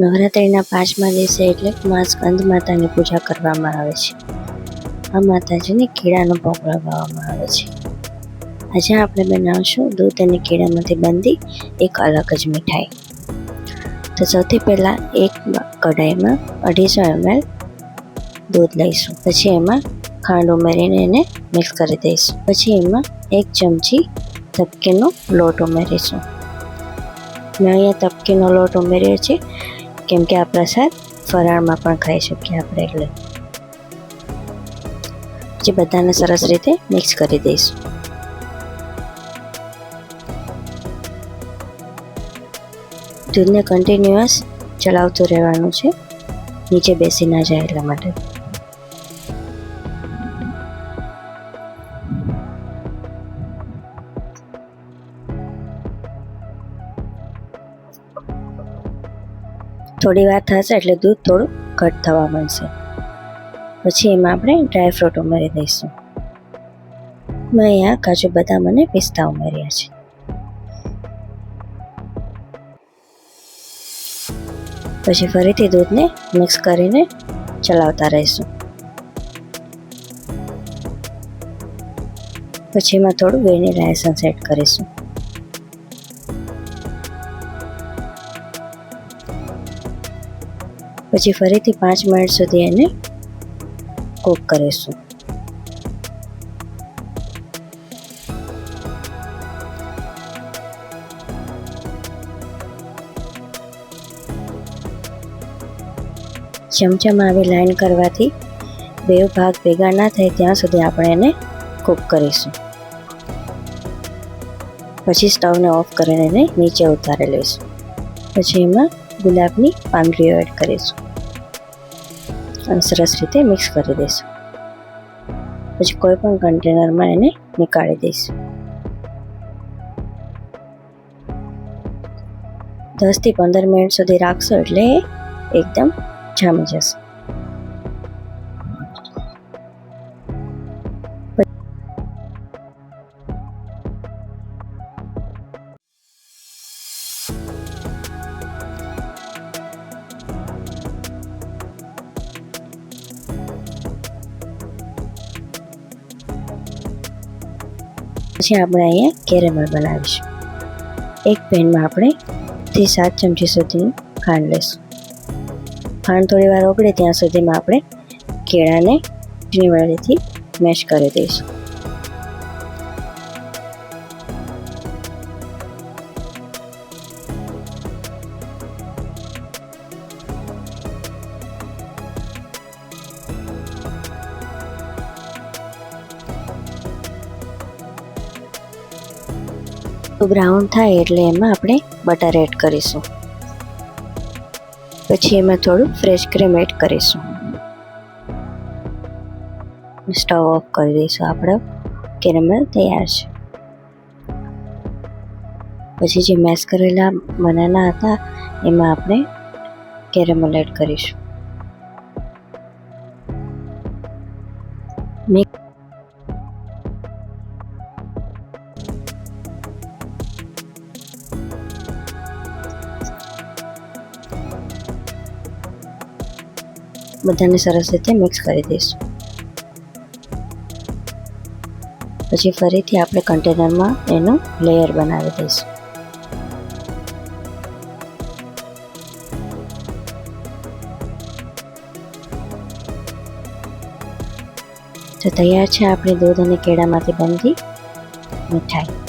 નવરાત્રિના 5મા દિવસે એટલે મા સ્કંદ માતાની પૂજા કરવામાં આવે છે. આ માતાજીને કેળાનો ભોગ લગાવવામાં આવે છે. આજે આપણે બનાવશું દૂધ અને કેળામાંથી બનતી એક અલગ જ મીઠાઈ. તો સૌથી પહેલાં એક કઢાઈમાં 250 ml દૂધ લઈશું. પછી એમાં ખાંડ ઉમેરીને એને મિક્સ કરી દઈશું. પછી એમાં 1 ચમચી તપકીનો લોટ ઉમેરીશું. મેં અહીંયા તપકીનો લોટ ઉમેર્યો છે કેમ કે આ પ્રસાદ ફરાળમાં પણ ખાઈ શકીએ આપણે એટલે. પછી બધાને સરસ રીતે મિક્સ કરી દઈશું. દૂધને કન્ટિન્યુઅસ ચલાવતું રહેવાનું છે, નીચે બેસી ના જાય એટલા માટે. થોડી વાર થશે એટલે દૂધ થોડું ઘટ થવા માંડશે. પછી એમાં આપણે ડ્રાયફ્રૂટ ઉમેરી દઈશું. મેં અહીંયા કાજુ બદામ અને પિસ્તા ઉમેર્યા છે. પછી ફરીથી દૂધને મિક્સ કરીને ચલાવતા રહીશું. પછી એમાં થોડું વેનીલા એસન્સ એડ કરીશું. પછી ફરીથી 5 મિનિટ સુધી એને કૂક કરીશું. ચમચામાં આવી લાઈન કરવાથી બે ભાગ ભેગા ના થાય ત્યાં સુધી આપણે એને કૂક કરીશું. પછી સ્ટવને ઓફ કરીને એને નીચે ઉતારી લઈશું. પછી એમાં ગુલાબની પાંદડીઓ એડ કરીશું અને સરસ રીતે મિક્સ કરી દઈશું. પછી કોઈ પણ કન્ટેનરમાં એને નીકાળી દઈશું. 10 થી 15 મિનિટ સુધી રાખશો એટલે એકદમ જામી જશે. પછી આપણે અહીંયા કેરેમલ બનાવીશું. એક પેનમાં આપણે 5 થી 7 ચમચી સુધી ખાંડ લઈશું. ખાંડ થોડી વાર ઓગળે ત્યાં સુધીમાં આપણે કેળાને ઝીણી મેશ કરી દઈશું. બ્રાઉન થાય એટલે એમાં આપણે બટર એડ કરીશું. પછી એમાં થોડું ફ્રેશ ક્રીમ એડ કરીશું. સ્ટવ ઓફ કરી દઈશું. આપણો કેરેમલ તૈયાર છે. પછી જે મેશ કરેલા બનાના હતા એમાં આપણે કેરેમલ એડ કરીશું. બધાને સરસ રીતે મિક્સ કરી દઈશું. પછી ફરીથી આપણે કન્ટેનરમાં એનું લેયર બનાવી દઈશું. તો તૈયાર છે આપણી દૂધ અને કેળામાંથી બનતી મીઠાઈ.